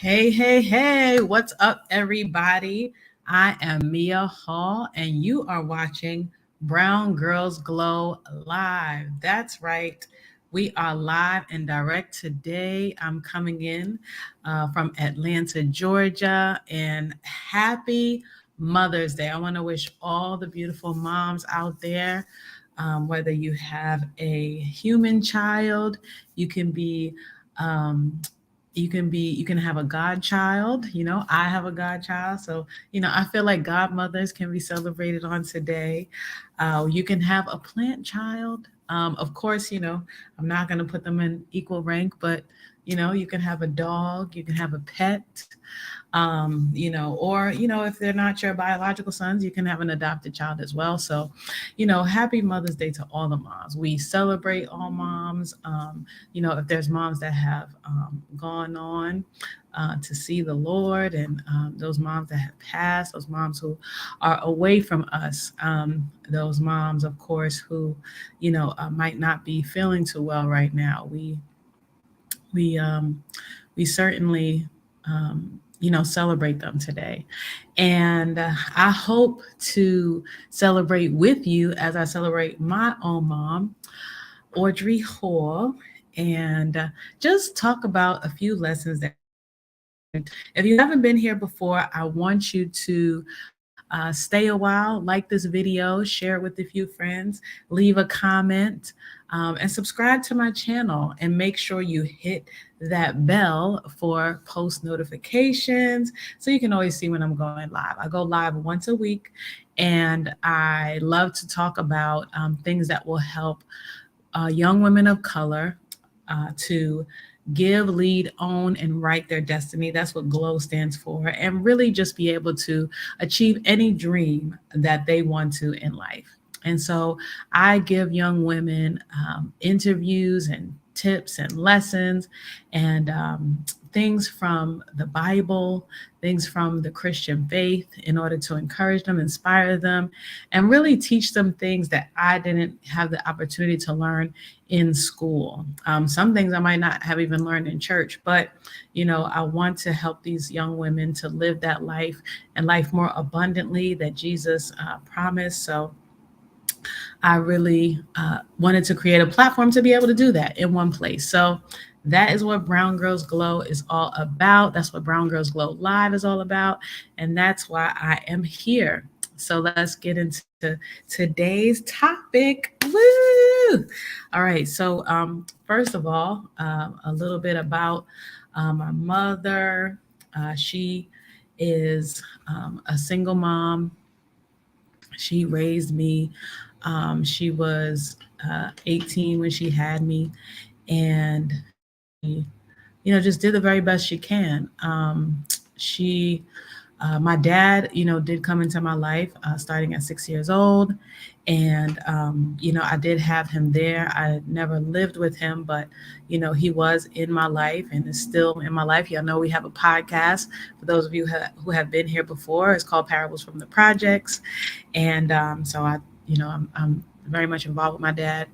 Hey, what's up, everybody? I am Mia Hall, and you are watching Brown Girls Glow Live. That's right. We are live and direct today. I'm coming in from Atlanta, Georgia, and happy Mother's Day. I want to wish all the beautiful moms out there, whether you have a human child, you can be. Um, you can have a godchild. I have a godchild, so I feel like godmothers can be celebrated on today. You can have a plant child. Of course, I'm not going to put them in equal rank, but you can have a dog, you can have a pet. Or if they're not your biological sons, you can have an adopted child as well. So happy Mother's Day to all the moms. We celebrate all moms. If there's moms that have gone on to see the Lord, and those moms that have passed, those moms who are away from us, those moms, of course, who might not be feeling too well right now. We certainly celebrate them today, and I hope to celebrate with you as I celebrate my own mom, Audrey Hall, and just talk about a few lessons that if you haven't been here before, I want you to stay a while, like this video, share it with a few friends, leave a comment, and subscribe to my channel. And make sure you hit that bell for post notifications so you can always see when I'm going live. I go live once a week, and I love to talk about things that will help young women of color to give, lead, own, and write their destiny. That's what GLOW stands for. And really just be able to achieve any dream that they want to in life. And so I give young women interviews and tips and lessons and things from the Bible, things from the Christian faith in order to encourage them, inspire them, and really teach them things that I didn't have the opportunity to learn in school. Some things I might not have even learned in church, but I want to help these young women to live that life and life more abundantly that Jesus promised. So I really wanted to create a platform to be able to do that in one place. So that is what Brown Girls Glow is all about. That's what Brown Girls Glow Live is all about. And that's why I am here. So let's get into today's topic. Woo! All right. So first of all, a little bit about my mother. She is a single mom. She raised me. She was 18 when she had me, and she, just did the very best she can. My dad, did come into my life starting at 6 years old. And, I did have him there. I never lived with him, but, he was in my life and is still in my life. Y'all know we have a podcast for those of you who have been here before. It's called Parables from the Projects. And so I'm very much involved with my dad.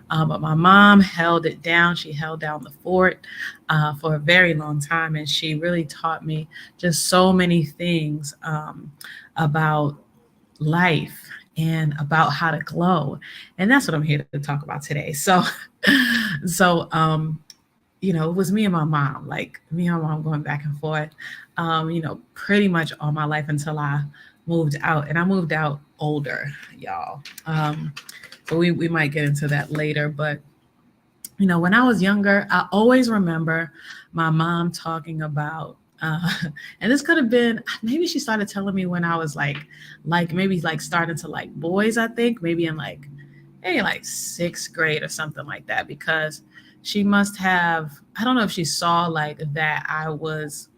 But my mom held it down. She held down the fort for a very long time. And she really taught me just so many things about life and about how to glow. And that's what I'm here to talk about today. So it was me and my mom, like me and my mom going back and forth, pretty much all my life until I moved out. And I moved out older, y'all. So we might get into that later. But, when I was younger, I always remember my mom talking about, and this could have been, maybe she started telling me when I was like maybe like starting to like boys, I think, maybe in maybe like sixth grade or something like that, because she must have, I don't know if she saw like that I was,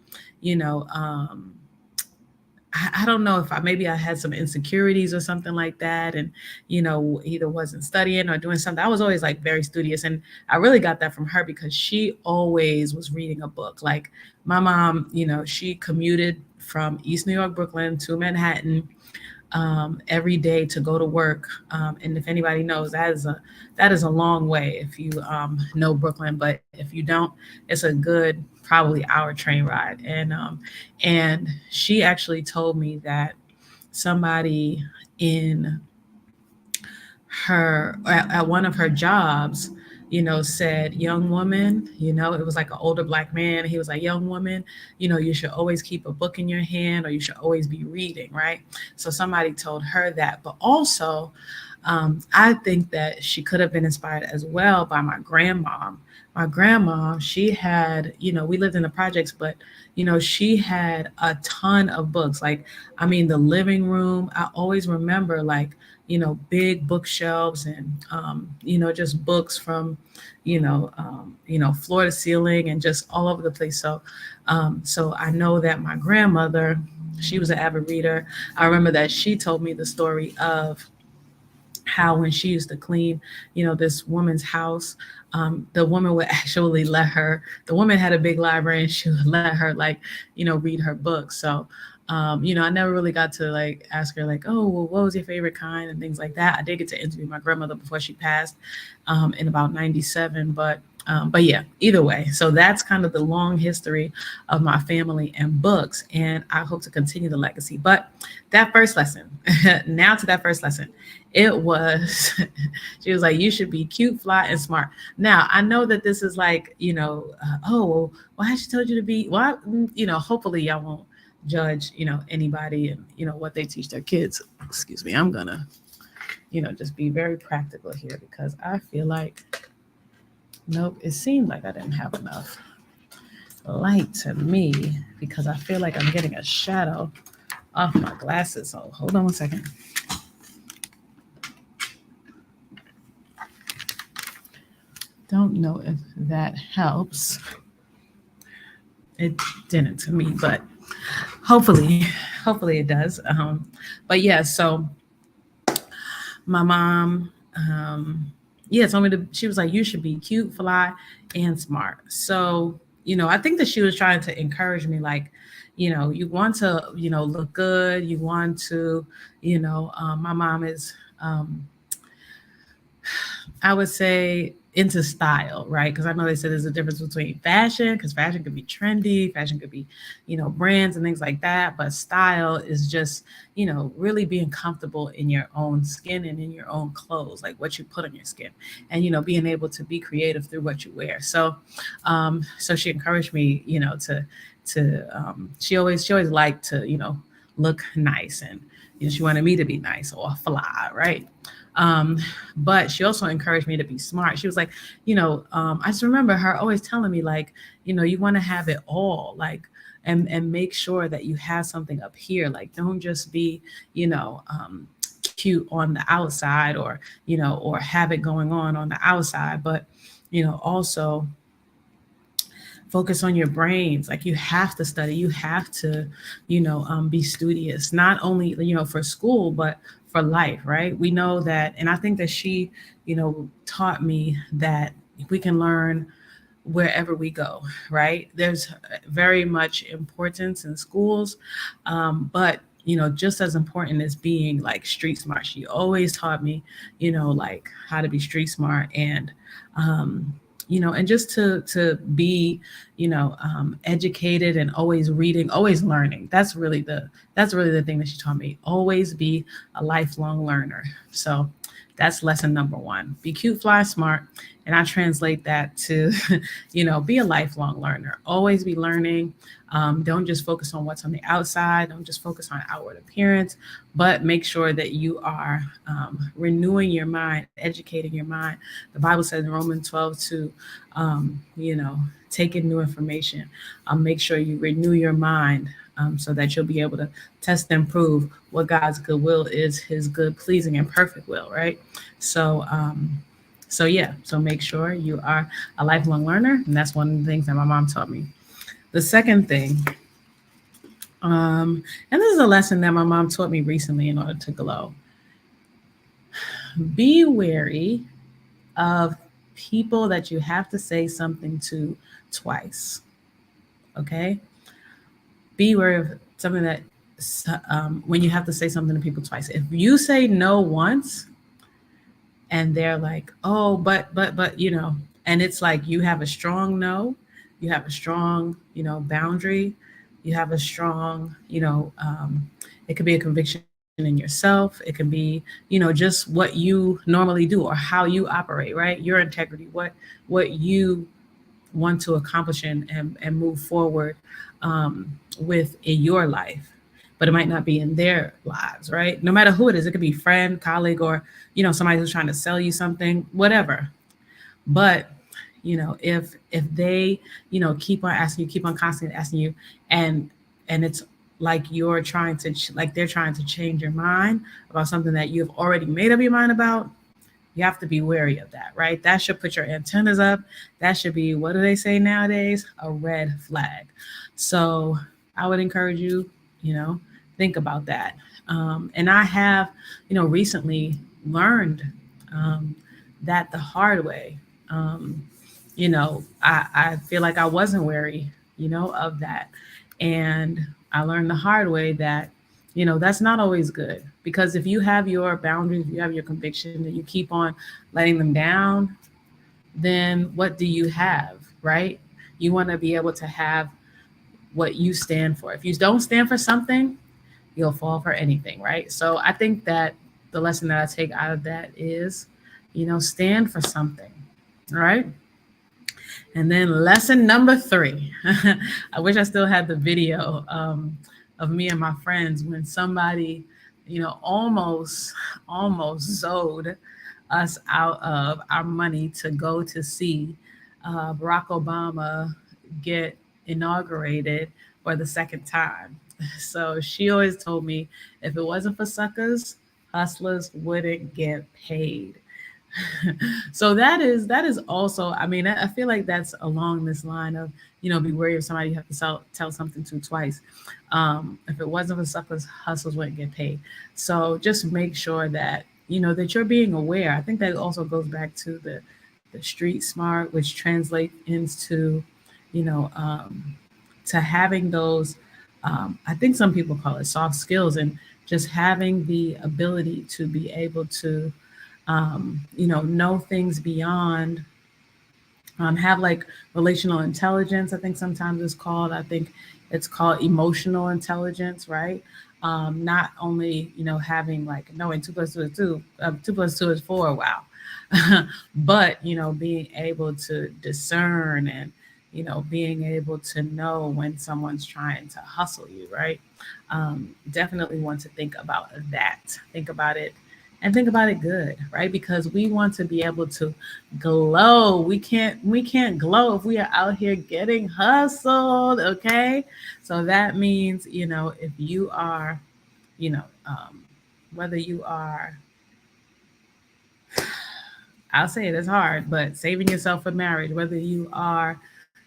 I don't know if maybe I had some insecurities or something like that, and either wasn't studying or doing something. I was always like very studious, and I really got that from her because she always was reading a book. Like my mom, she commuted from East New York, Brooklyn to Manhattan every day to go to work. And if anybody knows, that is a long way if you know Brooklyn. But if you don't, it's a good probably hour train ride. And she actually told me that somebody in her at one of her jobs, said, "Young woman," it was like an older black man. He was like, "Young woman, you should always keep a book in your hand, or you should always be reading," right? So somebody told her that. But also, I think that she could have been inspired as well by my grandmom. My grandma, she had, we lived in the projects, but she had a ton of books. Like, I mean, the living room, I always remember, like, big bookshelves, and just books from floor to ceiling, and just all over the place. So I know that my grandmother, she was an avid reader. I remember that she told me the story of how when she used to clean, this woman's house, the woman would actually let her. The woman had a big library, and she would let her, like, read her books. So, I never really got to, like, ask her, like, "Oh, well, what was your favorite kind?" and things like that. I did get to interview my grandmother before she passed, in about '97, but yeah, either way. So that's kind of the long history of my family and books, and I hope to continue the legacy. But that first lesson, now to that first lesson, it was, she was like, "You should be cute, fly, and smart." Now, I know that this is like, oh, well, why has she told you to be, why, hopefully y'all won't judge, anybody and, what they teach their kids. Excuse me, I'm gonna, just be very practical here, because I feel like, nope, it seemed like I didn't have enough light to me, because I feel like I'm getting a shadow off my glasses. So hold on one second. Don't know if that helps. It didn't to me, but hopefully it does. But yeah, so my mom, yeah, told me to. She was like, "You should be cute, fly, and smart." So, I think that she was trying to encourage me, like, you want to, look good. You want to, my mom is, I would say, into style, right? Because I know they said there's a difference between fashion, because fashion could be trendy, fashion could be, brands and things like that. But style is just, really being comfortable in your own skin and in your own clothes, like what you put on your skin, and being able to be creative through what you wear. So she encouraged me, she always liked to, look nice, and she wanted me to be nice or fly, right? Um, but she also encouraged me to be smart. She was like, I just remember her always telling me, like, you want to have it all, like, and make sure that you have something up here. Like, don't just be, cute on the outside, or have it going on the outside, but also focus on your brains. Like, you have to study, you have to, be studious, not only, for school, but for life, right? We know that, and I think that she, taught me that we can learn wherever we go, right? There's very much importance in schools, but just as important as being like street smart. She always taught me, like, how to be street smart, um, and just to be, educated, and always reading, always learning. That's really the thing that she taught me. Always be a lifelong learner. So that's lesson number one: be cute, fly, smart. And I translate that to, be a lifelong learner. Always be learning. Don't just focus on what's on the outside. Don't just focus on outward appearance, but make sure that you are, renewing your mind, educating your mind. The Bible says in Romans 12 to, take in new information. Make sure you renew your mind, so that you'll be able to test and prove what God's good will is, His good, pleasing, and perfect will, right? So, so yeah, so make sure you are a lifelong learner, and that's one of the things that my mom taught me. The second thing, and this is a lesson that my mom taught me recently in order to glow. Be wary of people that you have to say something to twice. Okay, be wary of something that when you have to say something to people twice. If you say no once and they're like, oh, but, and it's like you have a strong no, you have a strong, boundary, you have a strong, it could be a conviction in yourself. It can be, just what you normally do or how you operate, right? Your integrity, what you want to accomplish and move forward um, with in your life, but it might not be in their lives, right? No matter who it is, it could be friend, colleague, or somebody who's trying to sell you something, whatever. But if they keep on asking you, keep on constantly asking you, and it's like like they're trying to change your mind about something that you've already made up your mind about, you have to be wary of that, right? That should put your antennas up. That should be, what do they say nowadays? A red flag. So I would encourage you, you know, think about that. And I have, recently learned that the hard way. Um, I feel like I wasn't wary, of that. And I learned the hard way that, that's not always good, because if you have your boundaries, you have your conviction, and you keep on letting them down, then what do you have, right? You want to be able to have what you stand for. If you don't stand for something, you'll fall for anything, right? So I think that the lesson that I take out of that is, stand for something, right? And then lesson number three. I wish I still had the video of me and my friends when somebody, almost zoed us out of our money to go to see Barack Obama get inaugurated for the second time. So she always told me, if it wasn't for suckers, hustlers wouldn't get paid. So that is also, I mean, I feel like that's along this line of, be wary of somebody you have to tell something to twice. If it wasn't for suckers, hustles wouldn't get paid. So just make sure that that you're being aware. I think that also goes back to the street smart, which translates into you know to having those, I think some people call it soft skills, and just having the ability to be able to know things beyond, have like relational intelligence. I think sometimes it's called. I think it's called emotional intelligence, right? Not only having like knowing two plus two is two, two plus two is four. Wow, but being able to discern and being able to know when someone's trying to hustle you, right? Definitely want to think about that. Think about it and think about it good, right? Because we want to be able to glow. We can't glow if we are out here getting hustled, okay? So that means, if you are, you know, um, whether you are, I'll say it is hard, but saving yourself for marriage, whether you are,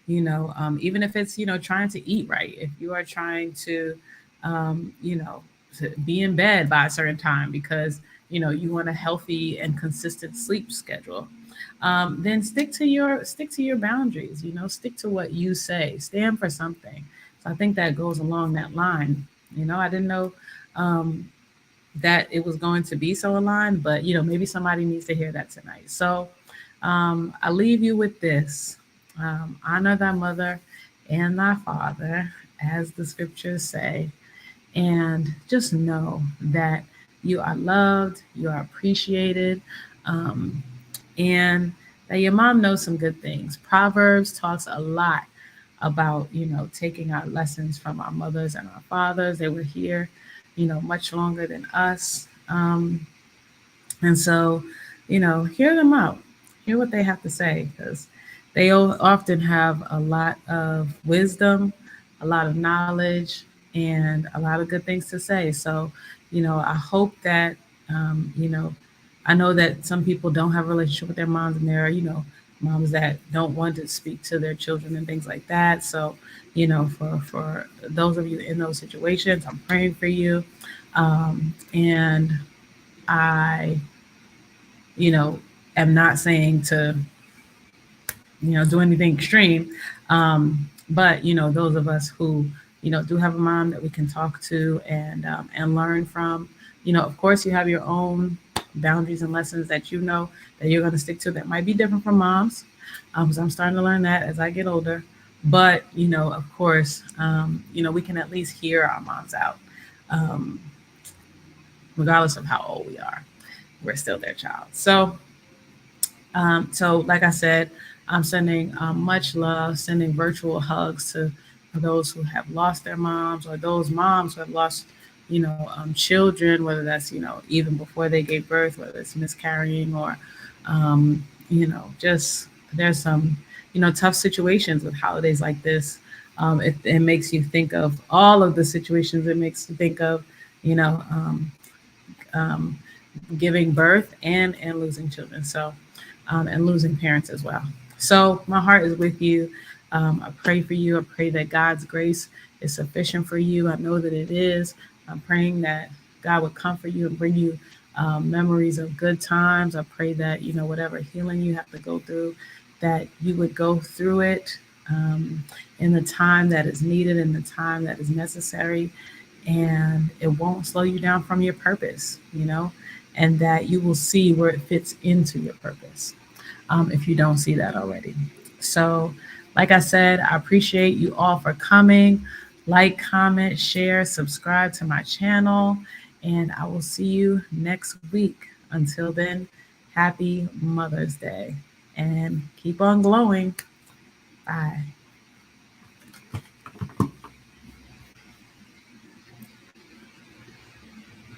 even if it's, trying to eat right, if you are trying to, um, you know, to be in bed by a certain time because, you want a healthy and consistent sleep schedule, then stick to your boundaries, stick to what you say, stand for something. So I think that goes along that line. I didn't know, um, that it was going to be so aligned, but maybe somebody needs to hear that tonight. So I leave you with this: honor thy mother and thy father, as the scriptures say, and just know that you are loved, you are appreciated, um, and that your mom knows some good things. Proverbs talks a lot about taking our lessons from our mothers and our fathers. They were here much longer than us, and so hear them out, hear what they have to say, because they often have a lot of wisdom, a lot of knowledge, and a lot of good things to say. So I hope that, I know that some people don't have a relationship with their moms, and there are moms that don't want to speak to their children and things like that. So for those of you in those situations, I'm praying for you, and I you know am not saying to do anything extreme, but those of us who do have a mom that we can talk to and learn from. Of course, you have your own boundaries and lessons that that you're going to stick to that might be different from mom's. Because I'm starting to learn that as I get older. But of course, we can at least hear our moms out, um, regardless of how old we are. We're still their child. So, like I said, I'm sending much love, sending virtual hugs to those who have lost their moms or those moms who have lost, children, whether that's, even before they gave birth, whether it's miscarrying or, just there's some, tough situations with holidays like this. It makes you think of all of the situations. It makes you think of, you know, um, um, giving birth and losing children. And losing parents as well. So my heart is with you. I pray for you. I pray that God's grace is sufficient for you. I know that it is. I'm praying that God would comfort you and bring you memories of good times. I pray that whatever healing you have to go through, that you would go through it um, in the time that is needed, in the time that is necessary, and it won't slow you down from your purpose, and that you will see where it fits into your purpose if you don't see that already. So, like I said, I appreciate you all for coming. Like, comment, share, subscribe to my channel, and I will see you next week. Until then, happy Mother's Day and keep on glowing. Bye.